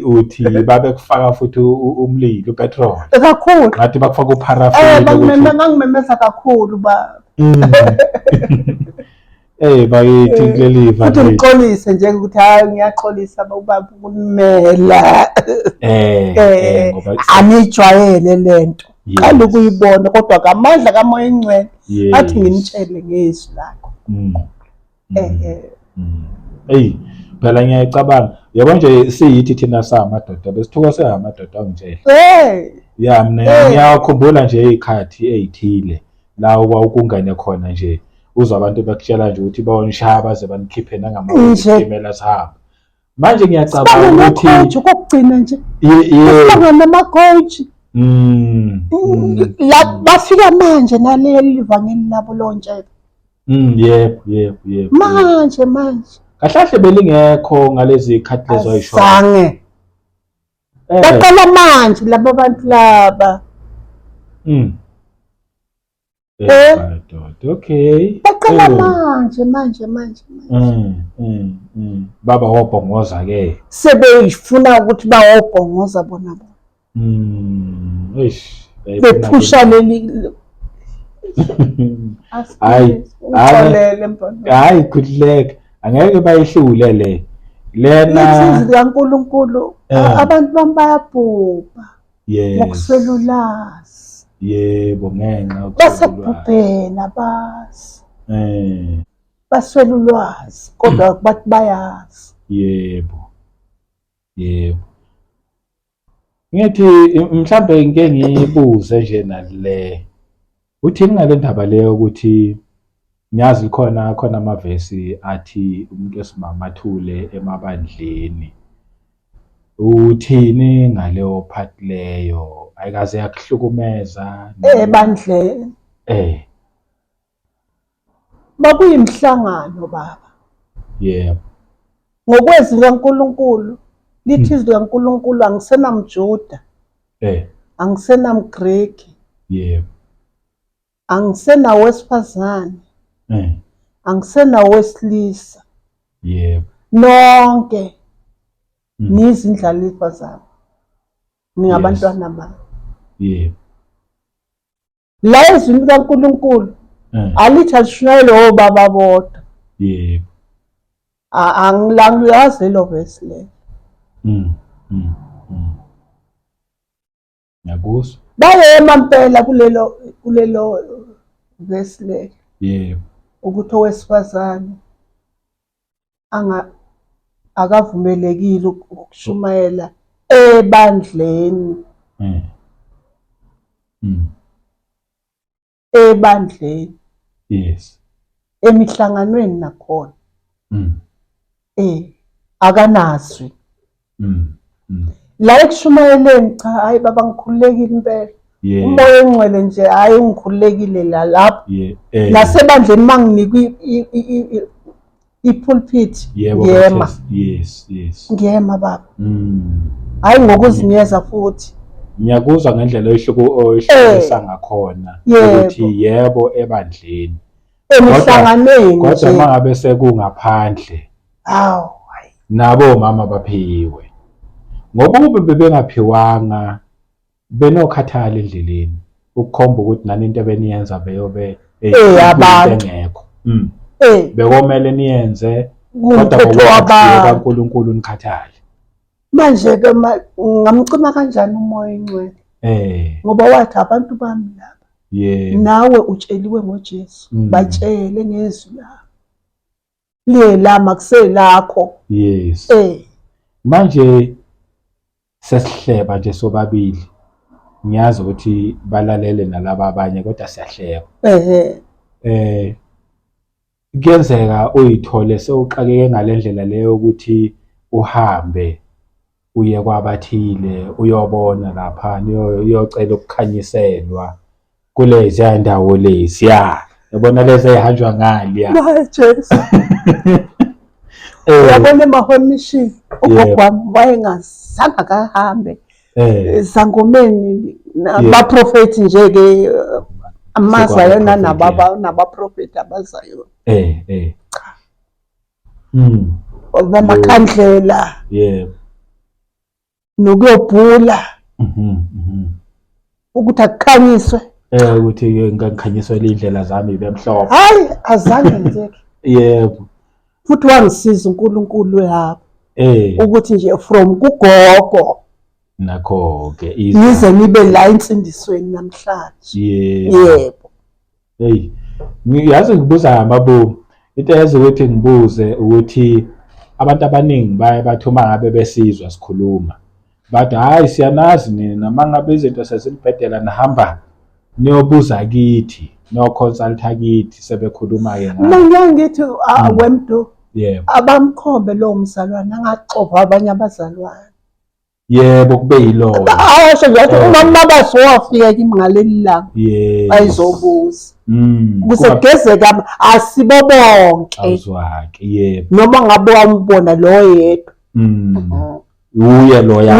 uthi babekufaka futhi umlilo upetrol. Kakhulu. Ngathi bakufaka uparafini. Ngangimemeza kakhulu baba. Bayithi kuleliva. Futhi ngiqolise nje ukuthi hayi ngiyaxolisa ubaba ukunimela. Ngoba anijwayele lento. Qala ukuyibona kodwa ngamandla kaMoya Engcwele athi nginitshele ngezwi lakho. Phela ngiyacabanga yabo nje siyithi thina samadoda besithuka sengamadoda angitshela. Ya mina ngiyakhumbula nje izikhathi ezithile la ukungane khona nje uzwa abantu bekutshela nje ukuthi bawonishaya baze banikhiphe nangamatimela sihamba. Manje ngiyacabanga ukuthi kokugcina nje sibanga nama-coach la bafika manje naleli ivangeli labo lontshe. Yebo. Manje kahle belingekho ngalezi khathi lezo ayisho. Sange baqala manje laba abantu laba. Okay. Baqala manje. Baba wobhongoza ke. Sebefuna ukuthi bawobhongoza bona. Bephusha leli. Hayi khulileka. Angeke bayihlule le. Lena ithi kaNkulunkulu abantu bami bayabhubha. Ngokuswela ulwazi. Yebo ngenxa basabhubhela basi. Baswela ulwazi kodwa bathi bayazi. Yebo. Ngithi mhlambe ngeke ngibuze nje nale. Uthini ngale ndaba leyo ukuthi ngiyazi khona amavesi athi umuntu esimamathule emabandleni. Uthini ngaleyo part leyo? Ayikaze yakuhlukumeza ebandleni. Bakuyimhlangano baba. Yebo. Ngokwezwi kaNkulunkulu lithi izwi kaNkulunkulu angisenamjuda. Angisenamgreki. Yebo. Angisenawesifazane. Angisenawesilisa. Yebo. Nonke nizindlalifa zabo. Ningabantwana bami. Yebo. La izwi kaNkulunkulu alithi alishunyayele obaba bodwa. Yebo. Angilazi lo verse le. Yakuzwa. Bayema impela kulelo verse le. Yebo. Ukuthi owesifazane akavumelekile ukushumayela ebandleni. Ebandleni. Yes. Emihlanganweni nakhona. Akanazwi. La ekushumayeleni cha hayi baba ngikhululekile impela. Umoya Engcwele nje hayi ngikhululekile lapho. Nasebandleni manginika ipulpit ngiyema. Yes. Ngiyema baba. Hayi ngokuzinyeza futhi. Ngiyakuzwa ngendlela oyihlekisa ngakhona ukuthi yebo ebandleni. Emihlanganweni kodwa mangabe sekungaphandle. Hayi. Nabo mama baphiwe. Ngoba ube bebengaphiwanga benokhathala endleleni ukukhomba ukuthi nani into ebeniyenza beyobe abantu engekho. Bekomele niyenze kodwa kaNkulunkulu nikhathale. Manje ke ngamcima kanjani umoya Engcwele? Ngoba wathi abantu bami laba. Nawe utsheliwe ngoJesu. Batshele ngezwi labo. Liyelama kuselakho. Yes. Manje sesihleba nje sobabili. Ngiyazi ukuthi balalele nalabo abanye kodwa siyahleba. Kuyenzeka uyithole sewuxakeke ngalendlela leyo ukuthi uhambe uye kwabathile uyobona lapha uyocela ukukhanyiselwa kulezi ndawo lezi yabona lezi ezihanjwa ngali ya. uyabona emahomishini ugogo wami wayengazange akahambe sangomeni abaprofeti nje-ke amazayo nabaprofeti abazayo bamakhandlela nokuyobhula ukuthi akukhanyiswe ukuthi ngikhanyiswe indlela zami bemhlophe hayi azange ngenzeke yebo futhi wangisiza uNkulunkulu lapho ukuthi nje from kugogo nakho-ke yize nibe la insindisweni namhlanje yebo hey ngiyazi ngibuza amabomu into yazi ukuthi ngibuze ukuthi abantu abaningi baye bathi uma ngabe besizwa sikhuluma bathi hayi siyanazi nina mangabe izinto sezinibhedela nahamba niyobuza kithi no-consulta kithi sebekhuluma-ke mina ngithi wemntu abamkhombe lowo mzalwane angaxova abanye abazalwane yebo kube yilowo awasho nje athi uma Mabaso wafika kimi ngaleli langa bayizobuza kusegezeke asibo bonke awuzwake yebo noma ngabe wambona lo yedwa uye loyo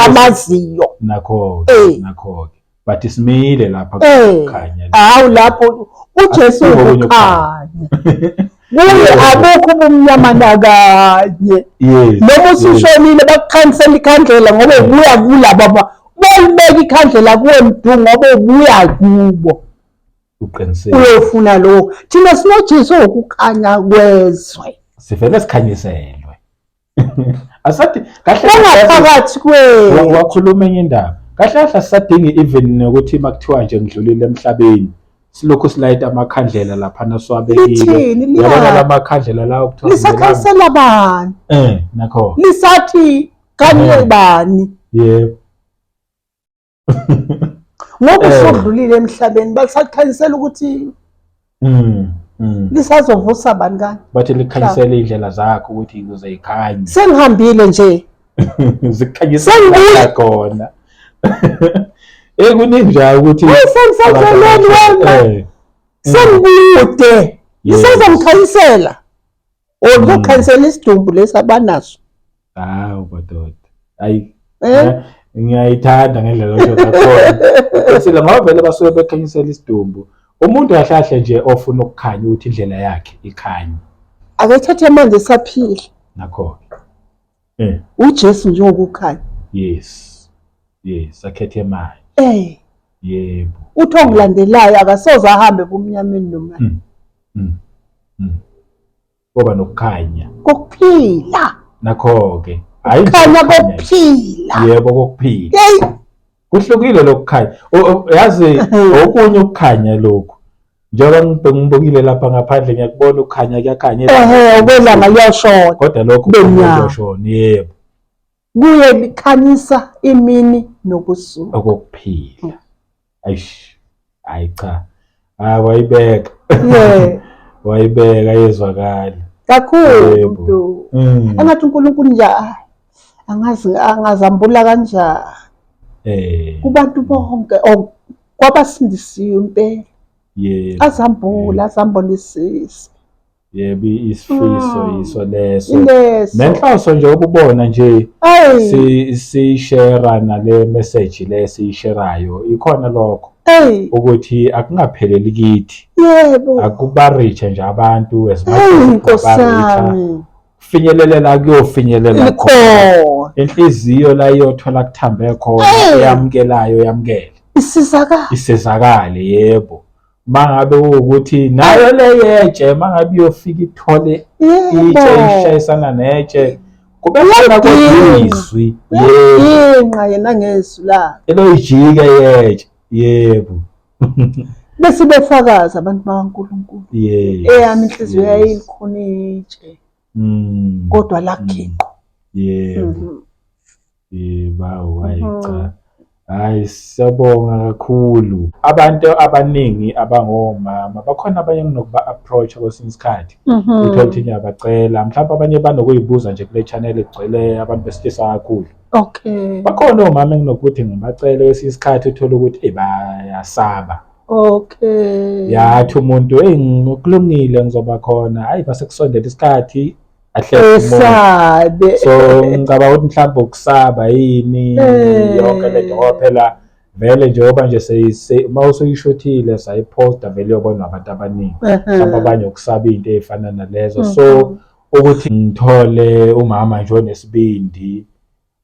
amaziyo nakho-ke but simile lapha kukhanya hawu lapho uJesu ukukhanya kuye abukho ubumnyama nakanye noma usushonile bakukhanyisela ikhandlela ngoba ubuya kulaba bolibeka ikhandlela kuwe mdu ngoba ubuya kubo uqinisile uyofuna lo thina sinoJesu ukukhanya kwezwe sivele sikhanyiselwe asathi kahle phakathi wakhuluma enye indaba kahle kahle sisadingi even nokuthi makuthiwa nje ngidlulile emhlabeni silokhu silayita amakhandlela laphana siwabekile yabona lamakhandlela lawo kuthiwa lisakhanyisela bani nakho lisathi kanye bani yebo ngoba usudlulile emhlabeni basakhanyisela ukuthi lisazovusa bani kani bathi likhanyisele indlela zakho ukuthi ukuze ikhanye sengihambile nje zikukhanyisela khona kuningi nje ukuthi sengisaceleni wena sengikude lisazomkhanyisela ukukhanyisela isidumbu lesabanaso hawu badoda hayi ngiyayithanda ngendlela osho ngakhona sila ngoba vele basuke bekhanyisela isidumbu umuntu kahle nje ofuna ukukhanya ukuthi indlela yakhe ikhanye akethathe amanzi esaphila nakho uJesu nje ukukhanya yes akhethe manje yebo uthi ongilandelayo akasoze ahambe kumnyameni noma ngoba nokukhanya kokuphila nakho-ke hayi khanya kokuphila yebo kokuphila kuhlukile lokukhanya yazi okunye ukukhanya lokhu njengoba ngibukile lapha ngaphandle ngiyakubona ukukhanya kuyakhanya ubelanga liyashona kodwa lokho kuyashona yebo kuye likhanyisa imini nobusuku okokuphila hayi cha wayibeka wayibeka yezwakala kakhulu umuntu engathi uNkulunkulu nje angazambula kanjani kubantu bonke kwabasindisiwe impela azambula azambonisise yebo isifiso yiso leso nenhloso nje ukubona nje sishare nale message le siyisherayo ikhona lokho ukuthi akungapheleli kithi akubarich nje abantu Nkosami kufinyelela kuyofinyelela khona inhliziyo la iyothola kuthambe khona eyamukelayo yamukele isizakale yebo mangabe ukuthi nayo leyetshe mangabe uyofika ithole itshe ishayisana netshe kube khona kodizwi yinqa yena ngezwi la eloyijike yetshe yebo bese befakaza abantu bakaNkulunkulu eyami inhliziyo yayikhona itshe kodwa lakhinqo yebo yebo hayicha hayi siyabonga kakhulu abantu abaningi abangomama bakhona abanye nginokuba approach kwesinye isikhathi uthola ukuthi ngiyabacela mhlawumbe abanye banokuyibuza nje kule channel egcwele abantu besilisa kakhulu bakhona omama enginokuthi ngibacele kwesinye isikhathi uthola ukuthi bayasaba yathi umuntu ngokulungile ngizoba khona hayi base kusondela isikhathi esabe. So ngicabanga ukuthi mhlawumbe ukusaba yini yonke lento ngoba phela vele njengoba nje uma usuyishothile sayiposta vele uyobona abantu abaningi mhlawumbe abanye ukusaba into ezifana nalezo. So ukuthi ngithole umama nje onesibindi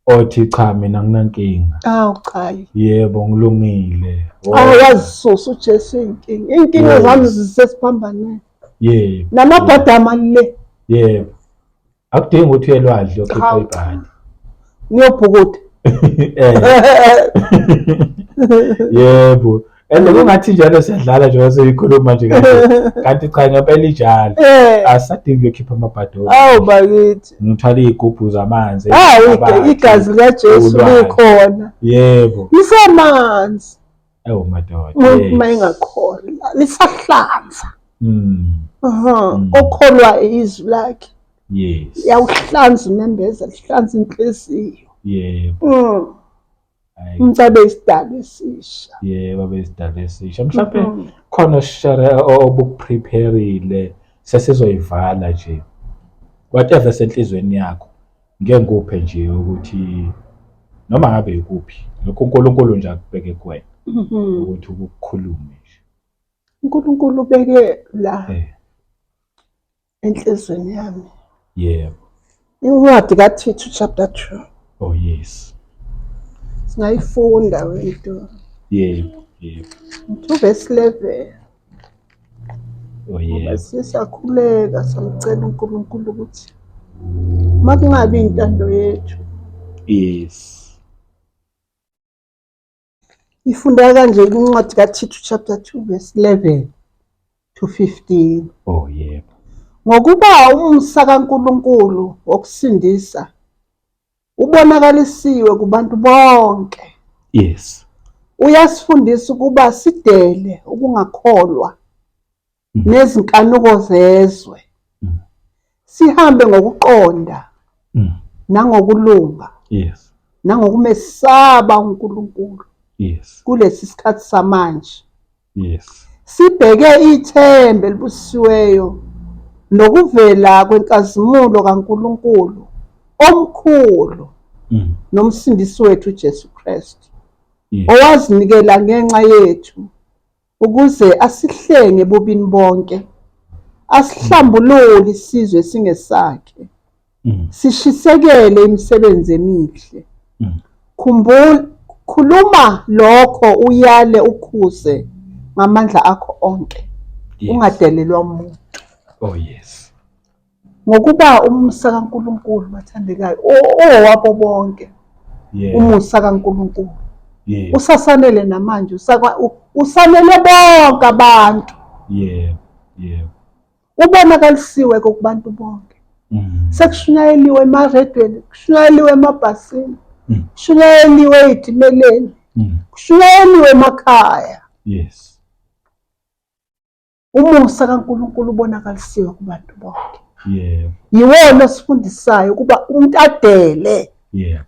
othi cha mina nginankinga. Cha. Yebo ngilungile. Awazisusa uJesu inkinga zami zisesiphambanweni. Yebo. Namabhadi amalile. Yebo. Akudingi ukuthi uyelwadle yokhipha ibhadi. Ngiyobhukuda. Yebo. And kungathi njalo siyadlala nje seyikhuluma nje kanje. Kanti cha ngempela ijalo. Asadingi ukukhipha amabhadi. Bakithi. Ngithwala izigubhu zamanzi. Igazi likaJesu likhona. Yebo. Lisamanzi. Madoda. Uma ingakholwa lisahlanza. Okholwa izwi lakhe. Yes. Yawuhlanza unembeza, lihlanza inhliziyo. Yebo. Umcabe isidalo esisha. Yebo, abesidalo esisha. Mhlawumbe khona osishare obukuprepareile sesizoyivala nje. Whatever senhlizweni yakho. Ngeke nguphe nje ukuthi noma ngabe ikuphi. Lokho uNkulunkulu nje akubheke kuwena. Ukuthi ukukhulume nje. uNkulunkulu ubeke la enhlizweni yami. Yebo. Incwadi kaThithu chapter 2. Oh yes. Singayifunda wethu. Yebo. 2 verse 11. Oh yebo. Sisakhuleka samcela uNkulunkulu ukuthi makungabi intando yethu. Yes. Ifunda kanje incwadi kaThithu chapter 2 verse 11 to 15. Oh yebo. Ngokuba umsa kaNkulunkulu wokusindisa ubonakalisiwe kubantu bonke. Yes. Uyasifundisa ukuba sidele ukungakholwa nezinkanuko zezwe. Sihambe ngokuqonda nangokulunga. Yes. Nangokumesaba uNkulunkulu. Yes. Kulesi sikhathi samanje. Yes. Sibheke ithemba elibusisiweyo nokuvela kwenkazimulo kaNkulunkulu omkhulu nomsindisi wethu uJesu Kristu. Owazinikela ngenxa yethu ukuze asihlenge ebubini bonke. Asihlambulule isizwe singesakhe. Sishisekele imisebenzi emihle. Khuluma lokho uyale ukuze ngamandla akho onke. Ungadelelwa umuntu. Oh yes. Ngokuba umusa kaNkulunkulu bathandekayo owabo bonke. Umusa kaNkulunkulu. Usasanele namanje usanele bonke abantu. Yebo. Ubonakalisiwe kubantu bonke. Sekushunyayeliwe emaredweni, kushunyayeliwe emabhasini, kushunyayeliwe ezitimeleni, kushunyayeliwe emakhaya. Yes. Umusa kaNkulunkulu ubonakalisiwe kubantu bonke. Yebo. Yiwona osifundisayo kuba umuntu adele. Yebo.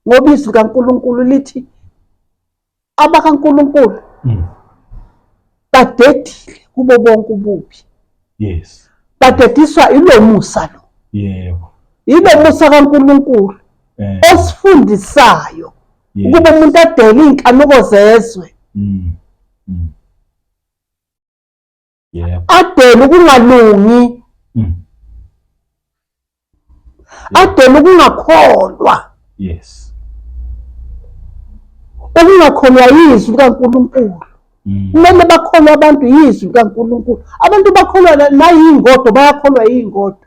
Ngoba izwi kaNkulunkulu lithi abakaNkulunkulu badedile kubo bonke ububi. Yes. Badediswa ilo musa lo. Yebo. Ilo musa kaNkulunkulu osifundisayo ukuba umuntu adele inkanuko zezwe. Yebo. Adele ukungalungi. Adele ukungakholwa. Yes. Ukungakholwa yizwi likaNkulunkulu. Kumele bakholwe abantu yizwi likaNkulunkulu. Abantu bakholwa nayingodo bayakholwa yingodo.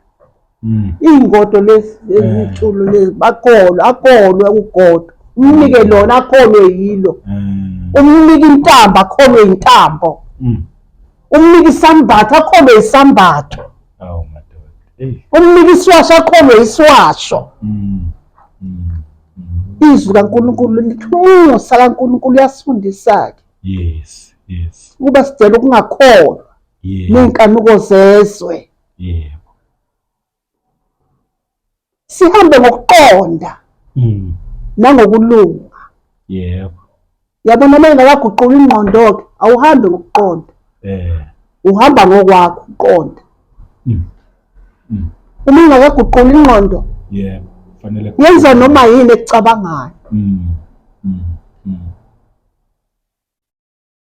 Ingodo lezi ezithulo lezi bakholwa akholwe ugodo. Umnike lona akholwe yilo. Umnike intambo akholwe intambo. Umnike isambatho akholwe isambatho. Oh madoda. Umnike iswasho akholwe iswasho. Izwi kaNkulunkulu lithi umusa kaNkulunkulu uyasifundisa-ke. Yes. Kuba sidele ukungakholwa nenkanuko zezwe. Yebo. Sihambe ngokuqonda nangokulunga. Yebo. Yabona mengakaguqula ingqondo-ke awuhambi ngokuqonda. Uhamba ngokwakho uqonda. uma ungakaguquli ingqondo yebo fanele yenza noma yini ekucabangayo.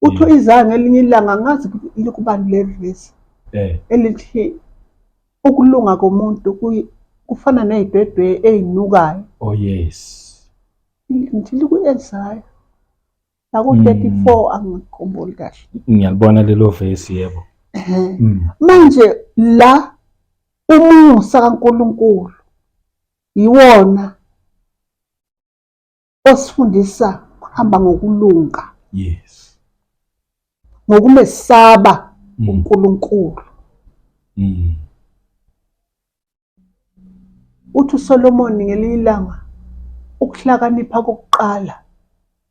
Utho izange elinye ilanga ngazi likubani le verse elithi ukulunga komuntu kufana nezidwedwe ezinukayo. Oh yes. Ngithi liku-Isaya la ku-34 angikukhumbuli kahle. Ngiyalibona lelo verse yebo. Manje la umusa kaNkulunkulu yiwona osifundisa ukuhamba ngokulunga. Yes. Ngokumesaba uNkulunkulu. Uthi uSolomon ngelinye ilanga ukuhlakanipha kokuqala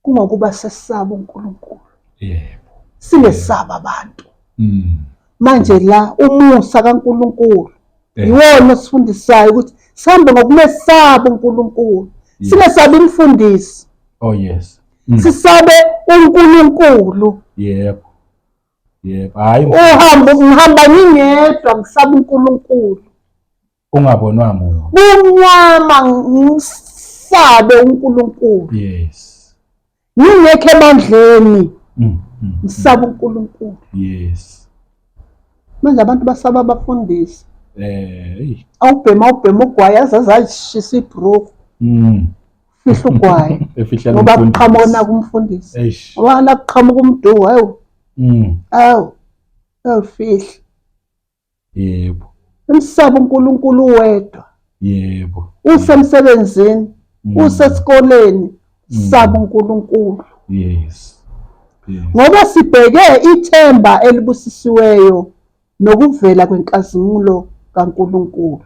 kungokuba sesaba uNkulunkulu. Yebo. Singesaba abantu. Manje la umusa kaNkulunkulu yiwona osifundisayo ukuthi sihambe ngokumesaba uNkulunkulu. Singesabi imfundisi. Oh yes. Sisabe uNkulunkulu. Yebo. Yebo. Hayi ngihamba ngingedwa ngisaba uNkulunkulu. Ungabonwa muntu. Bunyama ngisabe uNkulunkulu. Yes. Ngingekho emandleni. Ngisaba uNkulunkulu. Yes. Manje abantu basaba abafundisi. Awubhema ugwayi azazishisa ibrook. Fihla ugwayi. Ngoba kuqhamuka kumfundisi. Ngoba nakuqhamuka umdu hayo. Fihla. Yebo. Umsaba uNkulunkulu wedwa. Yebo. Usemsebenzini, usesikoleni, saba uNkulunkulu. Yes. Ngoba sibheke ithemba elibusisiweyo nokuvela kwenkazimulo kaNkulunkulu.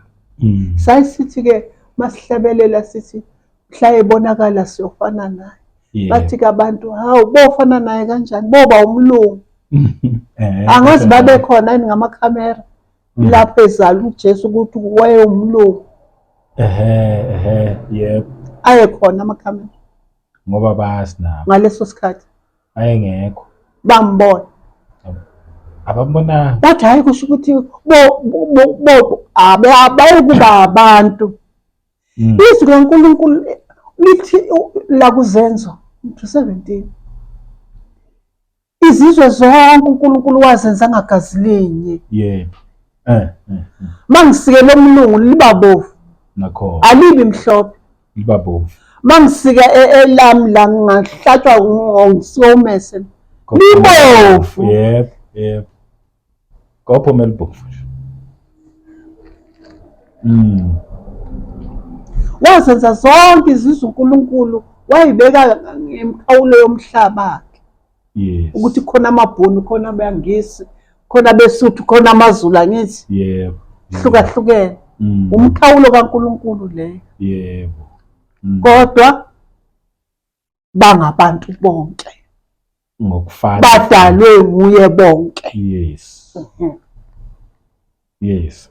Sayisithi ke masihlabelela sithi mhla ebonakala siyofana naye. Bathi ke abantu hawu bofana naye kanjani boba umlungu. Angazi babe khona yini ngamakhamera lapho ezala uJesu ukuthi waye umlungu. Yebo. Aye khona amakhamera. Ngoba basi nabo. Ngaleso sikhathi. Ayengekho. Bambona. Abambona. Bathi hayi kusho ukuthi abayikuba abantu. Izwi kaNkulunkulu lithi la kuzenzo 17. Izizwe zonke uNkulunkulu wazenza ngagazi linye. Yebo. Mangisike lomlungu libabovu. Nakho. Alibi mhlophe. Libabovu. Mangisika elami la ngahlatshwa ngomese. Libovu. Yebo, yebo. Kopho melibovu. Wazenza zonke izizwe uNkulunkulu wayibeka ngemkhawulo yomhlaba. Yes. Ukuthi khona amabhunu, khona abangisi, khona beSuthu, khona amaZulu angithi. Yebo. Hlukahlukene. Umkhawulo kaNkulunkulu leyo. Yebo. Kodwa bangabantu bonke. Ngokufana. Badalwe nguye bonke. Yes. Yes.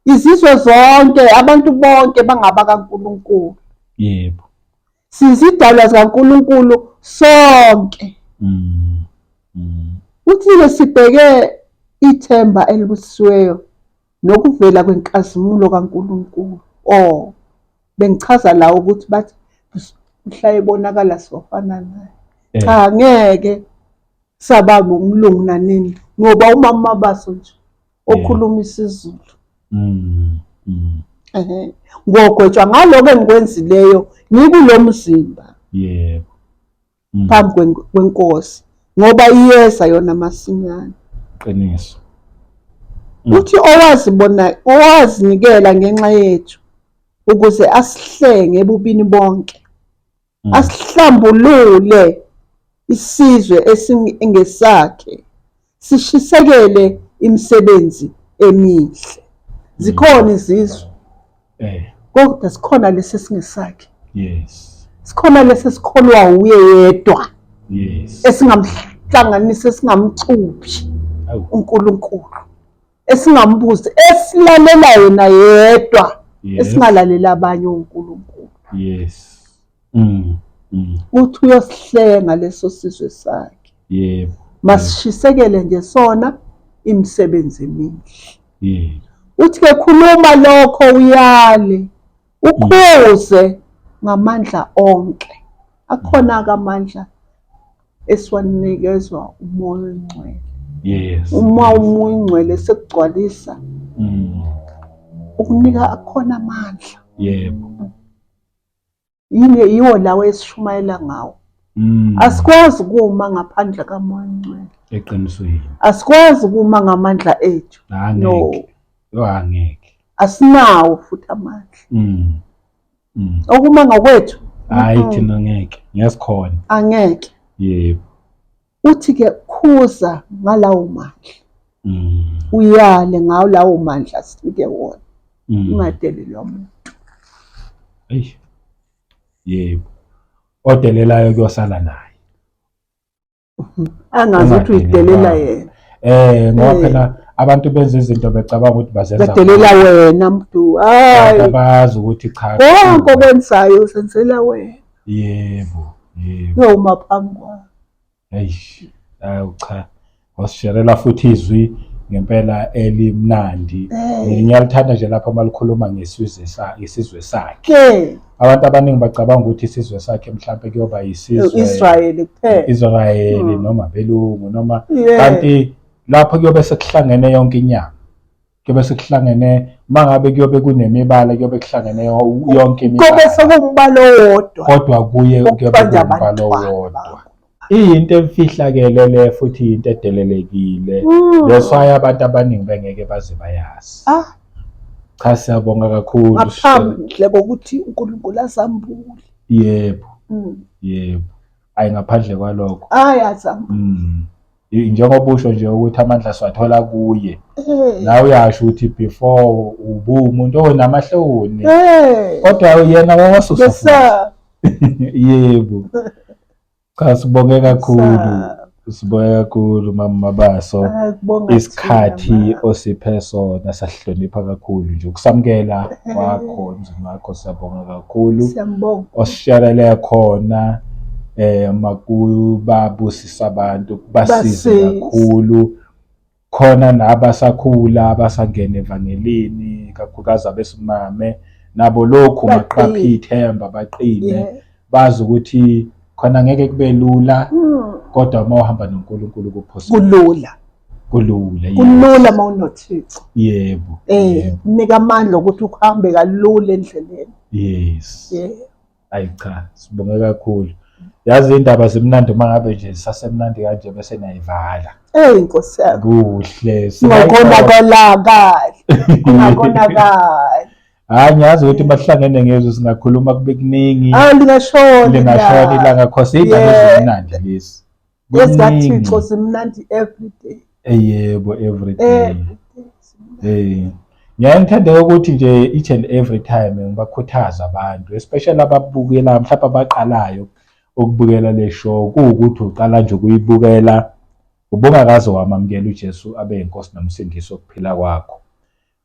Izizwe zonke abantu bonke bangaba kaNkulunkulu. Yebo. Sizidalwa zikaNkulunkulu sonke. Uthi sibheke ithemba elibusisiweyo nokuvela kwenkazimulo kaNkulunkulu. Bengichaza la ukuthi bathi mhla ebonakala sofana naye. Cha ngeke sababa umlungu nanini ngoba umama Mabaso nje okhuluma isiZulu. Ngogwetshwa ngaloko engikwenzileyo ngikulomzimba. Yebo. Phambi kwenkosi ngoba iyeza yona masinyane. Qiniso. Uthi owazinikela ngenxa yethu ukuze asihlenge ebubini bonke. Asihlambulule isizwe esingesakhe. Sishisekele imisebenzi emihle. Zikhona izizwe. Kodwa sikhona lesi singesakhe. Yes. Sikhona lesi sikholwa uye yedwa. Yes. Esingamhlanganisa esingamcuphi uNkulunkulu. Esingambuzi esilalela yena yedwa. Esingalalela abanye uNkulunkulu. Yes. Uthi uyosihlenga leso sizwe sakhe. Yebo. Masishisekele nje sona imisebenzi emihle. uthi-ke khuluma lokho uyale ukuze ngamandla onke. Akhona-ke amandla esiwanikezwa umoya oyingcwele. Uma umoya oyingcwele sekugcwalisa ukunika akhona amandla. Yiwo lawo esishumayela ngawo. Asikwazi ukuma ngaphandle kamoya oyingcwele. Eqinisweni. Asikwazi ukuma ngamandla ethu. No. Angeke. Asinawo futhi amandla. Okuma ngakwethu. Hayi thina ngeke. Ngiyasikhona. Angeke. Yebo. Uthi-ke khuza ngalawo mandla. Uyale ngawo lawo mandla sinike wona. Ungadelelwa umuntu. Yebo. Odelelayo kuyosala naye. Angazi ukuthi uyidelela yena. Ngoba phela abantu benza izinto becabanga ukuthi bazenza. Badelela wena mntu. Hayi. Abazi ukuthi cha. Konke okwenzayo usenzela wena. Yebo. Uyoma phambi kwakho. Cha. Wasishalela futhi izwi ngempela elimnandi. Ngiyalithanda nje lapho malikhuluma ngesizwe sakhe. Abantu abaningi bacabanga ukuthi isizwe sakhe mhlawumbe kuyoba isizwe Israyeli kuphela. Israyeli noma belungu noma kanti lapho kuyobe sekuhlangene yonke inyama. Kuyobe sekuhlangene mangabe kuyobe kunemibala kuyobe kuhlangene yonke imibala. Kuyobe sekumbalo wodwa. Kodwa kuye kuyobe kumbalo wodwa. Iyinto emfihlakele le futhi into edelelekile. Leswaye abantu abaningi bengeke baze bayazi. Cha siyabonga kakhulu. Ngaphandle kokuthi uNkulunkulu asambule. Yebo. Ayi ngaphandle kwalokho. Azambule. Njengoba usho nje ukuthi amandla siwathola kuye. La uyasho ukuthi before umuntu onamahloni. Kodwa yena wawasusa. Yebo. Cha sibonge kakhulu. Sibonge kakhulu Mama Mabaso. Isikhathi osiphe sona sasihlonipha kakhulu nje ukusamukela kwakho umzini wakho siyabonga kakhulu. Osisharele khona makubabusisa abantu basize kakhulu. Khona nabasakhula abasangena evangelini kakhulukazi abesimame nabo lokhu maqaphe ithemba baqine bazi ukuthi khona ngeke kube lula kodwa uma uhamba noNkulunkulu kuphosile kulula uma unoThixo. Yebo. Nika amandla ukuthi uhambe kalula endleleni. Ayi cha sibonge kakhulu. Yazi indaba zimnandi uma ngabe nje sasemnandi kanje bese nayivala. Nkosi yami. Kuhle. Kungakonakali. Hayi ngiyazi ukuthi bahlangene ngezwe singakhuluma kube kuningi. Lingashona ilanga khosi indaba ezimnandi lezi. YesikaThixo simnandi every day. Yebo every day. Ngiyangithanda ukuthi nje each and every time ngibakhuthaza abantu especially ababukela mhlawumbe abaqalayo ukubukela le show ukuthi uqala nje ukuyibukela ubungakaze wamamukela uJesu abe inkosi nomsindisi wokuphila kwakho.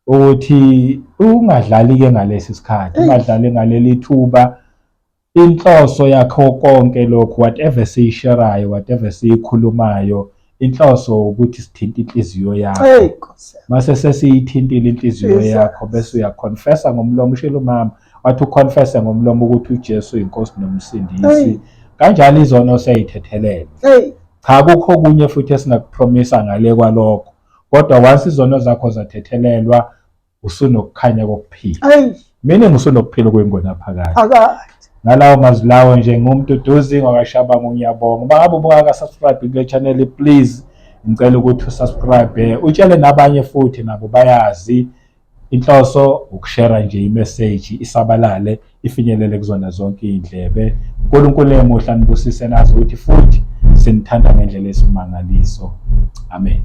Ukuthi ungadlali ke ngalesi sikhathi ungadlali ngaleli thuba inhloso yakho konke lokho whatever siyisherayo whatever siyikhulumayo inhloso ukuthi sithinta inhliziyo yakho mase sesiyithintile inhliziyo yakho bese uyaconfessa ngomlomo ushilo umama wathi uconfesse ngomlomo ukuthi uJesu inkosi nomsindisi kanjalo izono seyithethelele cha kukho kunye futhi esingakupromisa ngale kwalokho kodwa once izono zakho zathethelelwa usunokukhanya kokuphila. Mina ngisunokuphila kwengona phakathi. Ngalawo mazwi lawo nje ngumuntu uDuzi ngakashabangu ngiyabonga. Bangabe ubungaka subscribe kule channel please ngicela ukuthi usubscribe utshele nabanye futhi nabo bayazi inhloso ukushare nje imessage isabalale ifinyelele kuzona zonke indlebe. uNkulunkulu emuhla nibusise nazi ukuthi futhi sinithanda ngendlela esimangaliso. Amen.